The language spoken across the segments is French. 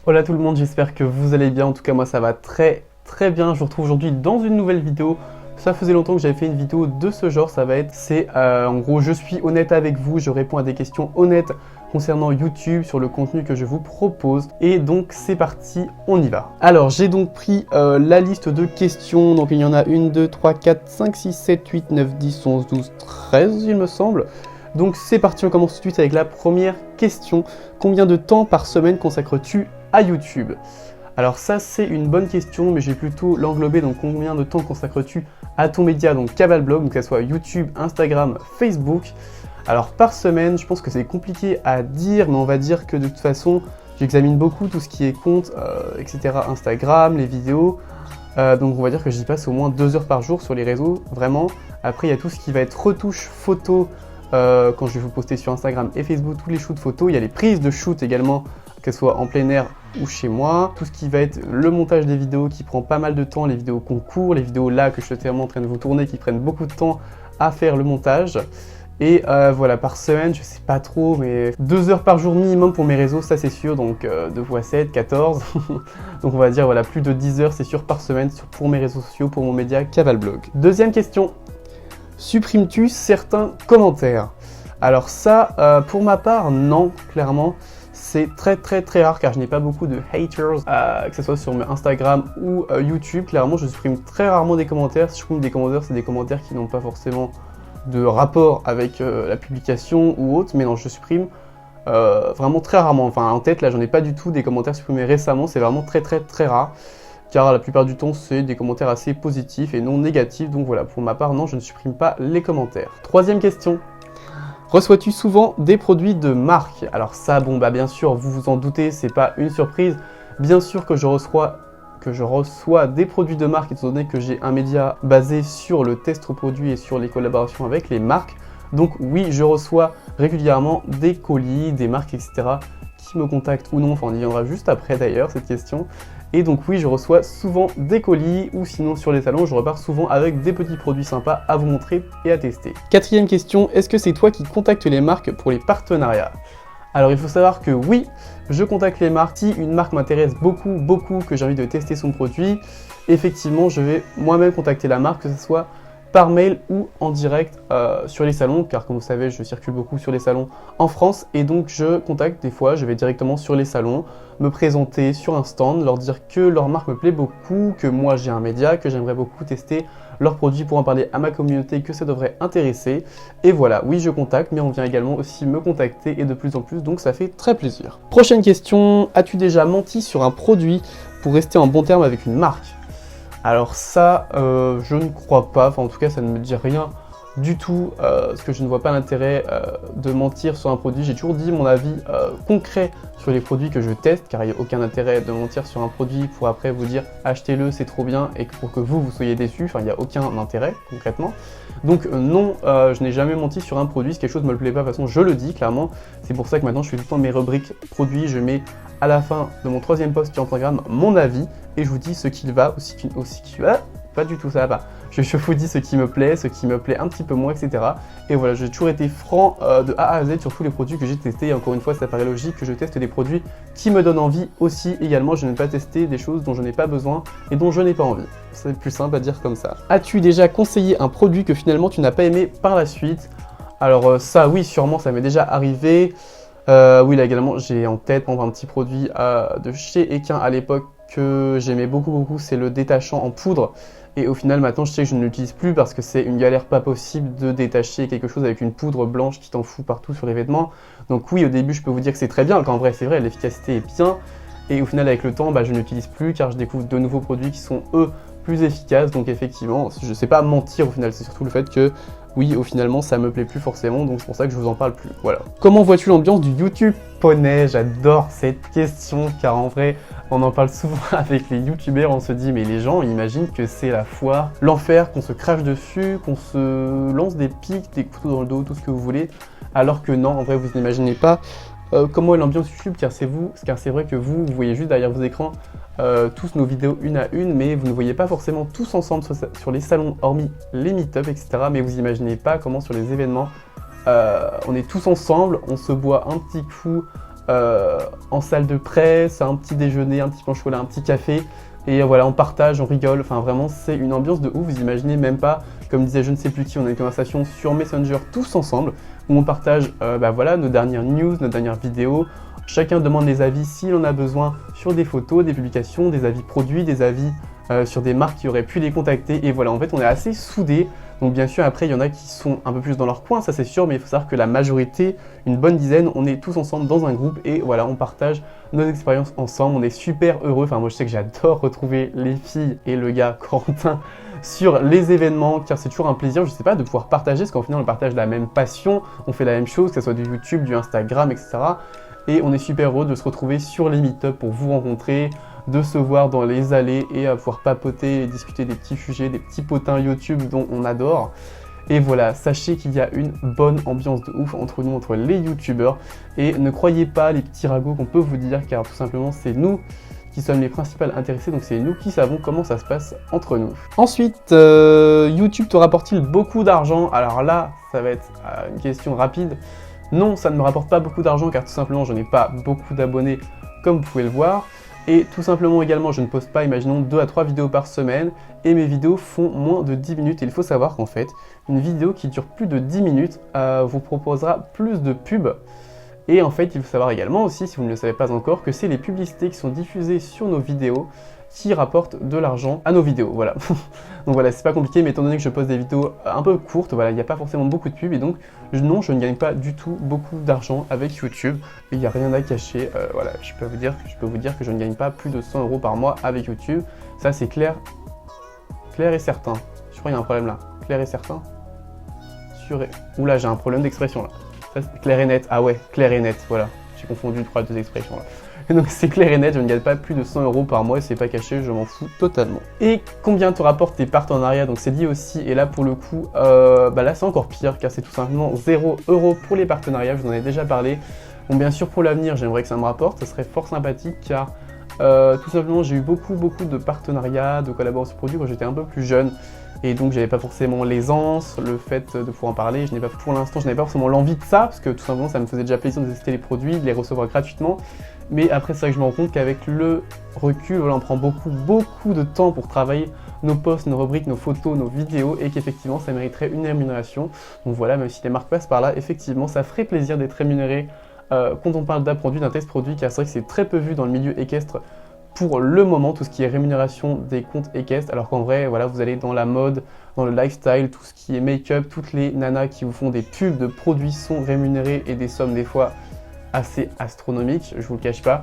Hola tout le monde, j'espère que vous allez bien. En tout cas, moi ça va très bien. Je vous retrouve aujourd'hui dans une nouvelle vidéo. Ça faisait longtemps que j'avais fait une vidéo de ce genre. En gros, je suis honnête avec vous. Je réponds à des questions honnêtes concernant YouTube sur le contenu que je vous propose. Et donc c'est parti, on y va. Alors j'ai donc pris la liste de questions. Donc il y en a 1, 2, 3, 4, 5, 6, 7, 8, 9, 10, 11, 12, 13 il me semble. Donc c'est parti, on commence tout de suite avec la première question. Combien de temps par semaine consacres-tu à YouTube? Alors ça c'est une bonne question, mais je vais plutôt l'englober. Donc combien de temps consacres-tu à ton média, donc Cavalblog, donc que ce soit YouTube, Instagram, Facebook? Alors par semaine, je pense que c'est compliqué à dire, mais on va dire que de toute façon, j'examine beaucoup tout ce qui est compte, etc. Instagram, les vidéos. Donc on va dire que j'y passe au moins 2 heures par jour sur les réseaux, vraiment. Après il y a tout ce qui va être retouche photo, quand je vais vous poster sur Instagram et Facebook tous les shoots photos. Il y a les prises de shoot également, que ce soit en plein air ou chez moi. Tout ce qui va être le montage des vidéos qui prend pas mal de temps, les vidéos concours, les vidéos là que je suis vraiment en train de vous tourner qui prennent beaucoup de temps à faire le montage. Et voilà, par semaine, je sais pas trop, mais 2 heures par jour minimum pour mes réseaux, ça c'est sûr, donc 2 x 7, 14. Donc on va dire voilà, plus de 10 heures c'est sûr par semaine pour mes réseaux sociaux, pour mon média Cavalblog. Deuxième question. Supprimes-tu certains commentaires? Alors ça, pour ma part, non, clairement. C'est très rare car je n'ai pas beaucoup de haters, que ce soit sur Instagram ou YouTube. Clairement, je supprime très rarement des commentaires. Si je supprime des commentaires, c'est des commentaires qui n'ont pas forcément de rapport avec la publication ou autre. Mais non, je supprime vraiment très rarement. Enfin, en tête, là, j'en ai pas du tout des commentaires supprimés récemment. C'est vraiment très rare. Car la plupart du temps, c'est des commentaires assez positifs et non négatifs. Donc voilà, pour ma part, non, je ne supprime pas les commentaires. Troisième question. Reçois-tu souvent des produits de marque? Alors ça, bon bah bien sûr, vous vous en doutez, c'est pas une surprise. Bien sûr que je reçois des produits de marque, étant donné que j'ai un média basé sur le test produit et sur les collaborations avec les marques. Donc oui, je reçois régulièrement des colis, des marques, etc. qui me contactent ou non, enfin on y viendra juste après d'ailleurs, cette question. Et donc oui, je reçois souvent des colis ou sinon sur les salons, je repars souvent avec des petits produits sympas à vous montrer et à tester. Quatrième question, est-ce que c'est toi qui contactes les marques pour les partenariats? Alors il faut savoir que oui, je contacte les marques. Si une marque m'intéresse beaucoup, que j'ai envie de tester son produit, effectivement je vais moi-même contacter la marque, que ce soit par mail ou en direct sur les salons, car comme vous savez, je circule beaucoup sur les salons en France, et donc je contacte des fois, je vais directement sur les salons, me présenter sur un stand, leur dire que leur marque me plaît beaucoup, que moi j'ai un média, que j'aimerais beaucoup tester leurs produits pour en parler à ma communauté, que ça devrait intéresser. Et voilà, oui je contacte, mais on vient également aussi me contacter et de plus en plus, donc ça fait très plaisir. Prochaine question, as-tu déjà menti sur un produit pour rester en bon terme avec une marque? Alors ça, je ne crois pas, enfin en tout cas ça ne me dit rien du tout, parce que je ne vois pas l'intérêt de mentir sur un produit. J'ai toujours dit mon avis concret sur les produits que je teste, car il n'y a aucun intérêt de mentir sur un produit pour après vous dire achetez-le, c'est trop bien, et pour que vous soyez déçus, enfin il n'y a aucun intérêt concrètement. Donc non, je n'ai jamais menti sur un produit, si quelque chose ne me plaît pas, de toute façon je le dis clairement. C'est pour ça que maintenant je fais tout le temps mes rubriques produits, je mets à la fin de mon 3e post sur Instagram mon avis, et je vous dis ce qui va, aussi qui va, pas du tout ça va. Je vous dis ce qui me plaît un petit peu moins, etc. Et voilà, j'ai toujours été franc de A à Z sur tous les produits que j'ai testés. Et encore une fois, ça paraît logique que je teste des produits qui me donnent envie aussi. Également, je n'ai pas testé des choses dont je n'ai pas besoin et dont je n'ai pas envie. C'est plus simple à dire comme ça. As-tu déjà conseillé un produit que finalement tu n'as pas aimé par la suite? Alors ça, oui, sûrement, ça m'est déjà arrivé. Oui, là également, j'ai en tête un petit produit de chez Equin à l'époque que j'aimais beaucoup, c'est le détachant en poudre. Et au final, maintenant, je sais que je ne l'utilise plus parce que c'est une galère pas possible de détacher quelque chose avec une poudre blanche qui t'en fout partout sur les vêtements. Donc oui, au début, je peux vous dire que c'est très bien, qu'en vrai, c'est vrai, l'efficacité est bien. Et au final, avec le temps, bah, je ne l'utilise plus car je découvre de nouveaux produits qui sont, eux, plus efficaces. Donc effectivement, je ne sais pas mentir au final, c'est surtout le fait que oui, au finalement, ça me plaît plus forcément, donc c'est pour ça que je vous en parle plus. Voilà. Comment vois-tu l'ambiance du YouTube Poney? J'adore cette question, car en vrai, on en parle souvent avec les youtubeurs, on se dit, mais les gens imaginent que c'est la foire, l'enfer, qu'on se crache dessus, qu'on se lance des pics, des couteaux dans le dos, tout ce que vous voulez, alors que non, en vrai, vous n'imaginez pas comment est l'ambiance YouTube, car c'est vrai que vous voyez juste derrière vos écrans tous nos vidéos une à une, mais vous ne voyez pas forcément tous ensemble sur les salons, hormis les meet-up, etc. Mais vous imaginez pas comment sur les événements, on est tous ensemble, on se boit un petit coup en salle de presse, un petit déjeuner, un petit pain au chocolat, un petit café. Et voilà, on partage, on rigole, enfin vraiment c'est une ambiance de ouf, vous imaginez même pas, comme disait je ne sais plus qui, on a une conversation sur Messenger tous ensemble, où on partage voilà, nos dernières news, nos dernières vidéos, chacun demande des avis s'il en a besoin sur des photos, des publications, des avis produits, des avis sur des marques qui auraient pu les contacter, et voilà, en fait on est assez soudés. Donc bien sûr après il y en a qui sont un peu plus dans leur coin, ça c'est sûr, mais il faut savoir que la majorité, une bonne dizaine, on est tous ensemble dans un groupe et voilà, on partage nos expériences ensemble, on est super heureux. Enfin moi je sais que j'adore retrouver les filles et le gars Corentin sur les événements car c'est toujours un plaisir, je sais pas, de pouvoir partager, parce qu'en final on partage la même passion, on fait la même chose, que ce soit du YouTube, du Instagram, etc. Et on est super heureux de se retrouver sur les meet-up pour vous rencontrer, de se voir dans les allées et à pouvoir papoter et discuter des petits sujets, des petits potins YouTube dont on adore. Et voilà, sachez qu'il y a une bonne ambiance de ouf entre nous, entre les youtubeurs. Et ne croyez pas les petits ragots qu'on peut vous dire, car tout simplement c'est nous qui sommes les principaux intéressés, donc c'est nous qui savons comment ça se passe entre nous. Ensuite, YouTube te rapporte-t-il beaucoup d'argent? Alors là, ça va être une question rapide. Non, ça ne me rapporte pas beaucoup d'argent, car tout simplement je n'ai pas beaucoup d'abonnés comme vous pouvez le voir. Et tout simplement également, je ne poste pas, imaginons, 2 à 3 vidéos par semaine et mes vidéos font moins de 10 minutes. Et il faut savoir qu'en fait, une vidéo qui dure plus de 10 minutes vous proposera plus de pubs. Et en fait, il faut savoir également aussi, si vous ne le savez pas encore, que c'est les publicités qui sont diffusées sur nos vidéos qui rapportent de l'argent à nos vidéos, voilà. Donc voilà, c'est pas compliqué, mais étant donné que je poste des vidéos un peu courtes, voilà, il n'y a pas forcément beaucoup de pubs, et donc non, je ne gagne pas du tout beaucoup d'argent avec YouTube, il n'y a rien à cacher, voilà, je peux vous dire que je ne gagne pas plus de 100 € par mois avec YouTube, ça c'est clair et certain. Je crois qu'il y a un problème là, clair et certain, oula, j'ai un problème d'expression là, ça c'est clair et net, ah ouais, clair et net, voilà, j'ai confondu trois deux expressions là. Donc c'est clair et net, je ne gagne pas plus de 100 € par mois et c'est pas caché, je m'en fous totalement. Et combien te rapportent tes partenariats? Donc c'est dit aussi, et là pour le coup, là c'est encore pire car c'est tout simplement 0 € pour les partenariats, je vous en ai déjà parlé. Bon bien sûr pour l'avenir j'aimerais que ça me rapporte, ça serait fort sympathique car tout simplement j'ai eu beaucoup de partenariats, de collaborations produits quand j'étais un peu plus jeune. Et donc j'avais pas forcément l'aisance, le fait de pouvoir en parler, pour l'instant je n'avais pas forcément l'envie de ça, parce que tout simplement ça me faisait déjà plaisir de tester les produits, de les recevoir gratuitement. Mais après c'est vrai que je me rends compte qu'avec le recul, voilà, on prend beaucoup de temps pour travailler nos posts, nos rubriques, nos photos, nos vidéos, et qu'effectivement ça mériterait une rémunération. Donc voilà, même si les marques passent par là, effectivement ça ferait plaisir d'être rémunéré quand on parle d'un produit, d'un test produit, car c'est vrai que c'est très peu vu dans le milieu équestre pour le moment, tout ce qui est rémunération des comptes équestres, alors qu'en vrai, voilà, vous allez dans la mode, dans le lifestyle, tout ce qui est make-up, toutes les nanas qui vous font des pubs de produits sont rémunérées et des sommes des fois assez astronomiques, je vous le cache pas.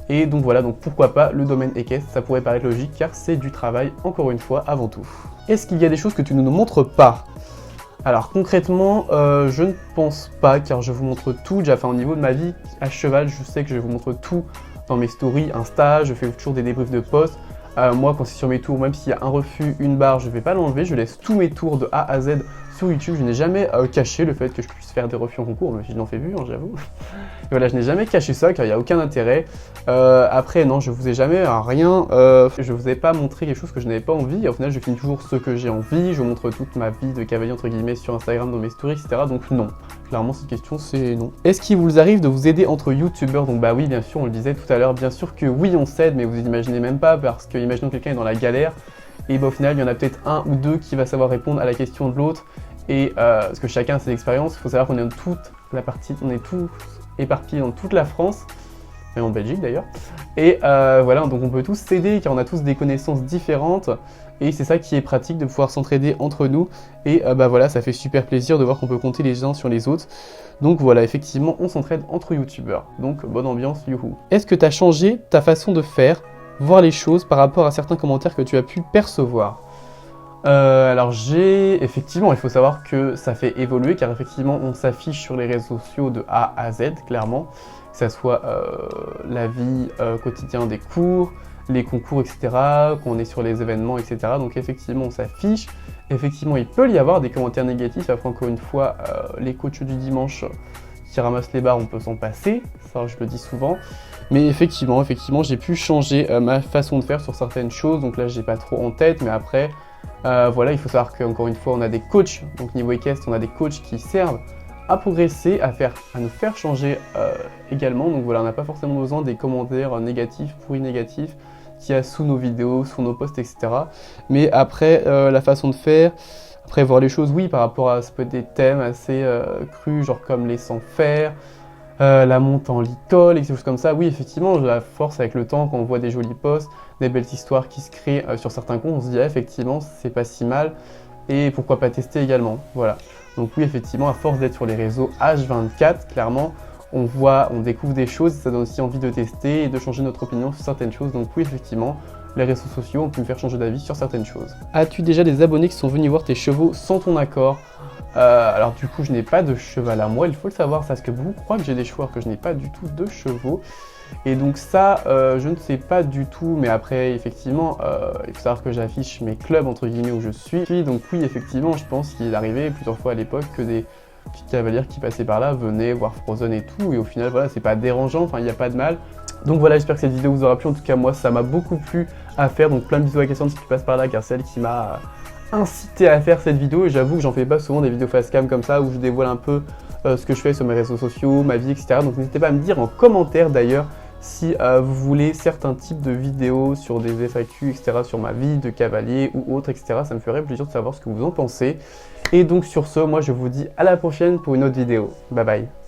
Et donc voilà, donc pourquoi pas le domaine équestre, ça pourrait paraître logique car c'est du travail, encore une fois, avant tout. Est-ce qu'il y a des choses que tu ne nous montres pas? Alors concrètement, je ne pense pas car je vous montre tout, déjà enfin, au niveau de ma vie à cheval, je sais que je vous montre tout dans mes stories Insta, je fais toujours des débriefs de posts. Moi quand c'est sur mes tours, même s'il y a un refus, une barre, je ne vais pas l'enlever, je laisse tous mes tours de A à Z sur YouTube. Je n'ai jamais caché le fait que je puisse faire des refus en concours, même si je l'en fais vu, hein, j'avoue. Voilà, je n'ai jamais caché ça car il n'y a aucun intérêt. Après non, je vous ai jamais rien, je vous ai pas montré quelque chose que je n'avais pas envie. Et au final je filme toujours ce que j'ai envie, je montre toute ma vie de cavalier entre guillemets sur Instagram, dans mes stories, etc. Donc non, clairement cette question c'est non. Est-ce qu'il vous arrive de vous aider entre youtubeurs? Donc bah oui, bien sûr, on le disait tout à l'heure, bien sûr que oui on s'aide, mais vous imaginez même pas, parce que imaginons que quelqu'un est dans la galère, et bah au final il y en a peut-être un ou deux qui va savoir répondre à la question de l'autre. Et parce que chacun a ses expériences, il faut savoir qu'on est on est tous éparpillés dans toute la France, même en Belgique d'ailleurs. Et voilà, donc on peut tous s'aider car on a tous des connaissances différentes. Et c'est ça qui est pratique de pouvoir s'entraider entre nous. Et bah voilà, ça fait super plaisir de voir qu'on peut compter les uns sur les autres. Donc voilà, effectivement, on s'entraide entre youtubeurs. Donc bonne ambiance, youhou. Est-ce que tu as changé ta façon de faire, voir les choses par rapport à certains commentaires que tu as pu percevoir? Alors effectivement, il faut savoir que ça fait évoluer car effectivement on s'affiche sur les réseaux sociaux de A à Z clairement, que ça soit la vie quotidienne des cours, les concours, etc., quand on est sur les événements, etc. Donc effectivement on s'affiche, effectivement il peut y avoir des commentaires négatifs, après encore une fois les coachs du dimanche qui ramassent les barres, on peut s'en passer, ça je le dis souvent. Mais effectivement j'ai pu changer ma façon de faire sur certaines choses, donc là j'ai pas trop en tête, mais après voilà, il faut savoir qu'encore une fois on a des coachs, donc niveau équestre on a des coachs qui servent à progresser, à nous faire changer également. Donc voilà, on n'a pas forcément besoin des commentaires négatifs, pourris négatifs qu'il y a sous nos vidéos, sous nos posts, etc. Mais après, la façon de faire, après voir les choses, oui, par rapport à ça peut être des thèmes assez crus, genre comme les sans fer, la monte en litol, et des choses comme ça. Oui, effectivement, la force avec le temps, quand on voit des jolis posts, des belles histoires qui se créent sur certains comptes, on se dit ah, effectivement, c'est pas si mal, et pourquoi pas tester également. Voilà. Donc oui, effectivement, à force d'être sur les réseaux H24, clairement, on voit, on découvre des choses, ça donne aussi envie de tester et de changer notre opinion sur certaines choses. Donc oui, effectivement, les réseaux sociaux ont pu me faire changer d'avis sur certaines choses. As-tu déjà des abonnés qui sont venus voir tes chevaux sans ton accord? Alors du coup, je n'ai pas de cheval à moi, il faut le savoir, parce que beaucoup croient que j'ai des chevaux, alors que je n'ai pas du tout de chevaux. Et donc ça, je ne sais pas du tout, mais après, effectivement, il faut savoir que j'affiche mes clubs, entre guillemets, où je suis. Donc oui, effectivement, je pense qu'il est arrivé plusieurs fois à l'époque que des petits cavaliers qui passaient par là venaient voir Frozen et tout, et au final, voilà, c'est pas dérangeant, enfin, il n'y a pas de mal. Donc voilà, j'espère que cette vidéo vous aura plu, en tout cas, moi, ça m'a beaucoup plu à faire, donc plein de bisous à Cassandre si tu passes par là, car c'est elle qui m'a incité à faire cette vidéo, et j'avoue que j'en fais pas souvent des vidéos face cam comme ça, où je dévoile un peu ce que je fais sur mes réseaux sociaux, ma vie, etc. Donc n'hésitez pas à me dire en commentaire d'ailleurs si vous voulez certains types de vidéos sur des FAQ, etc., sur ma vie de cavalier ou autre, etc. Ça me ferait plaisir de savoir ce que vous en pensez. Et donc sur ce, moi je vous dis à la prochaine pour une autre vidéo. Bye bye.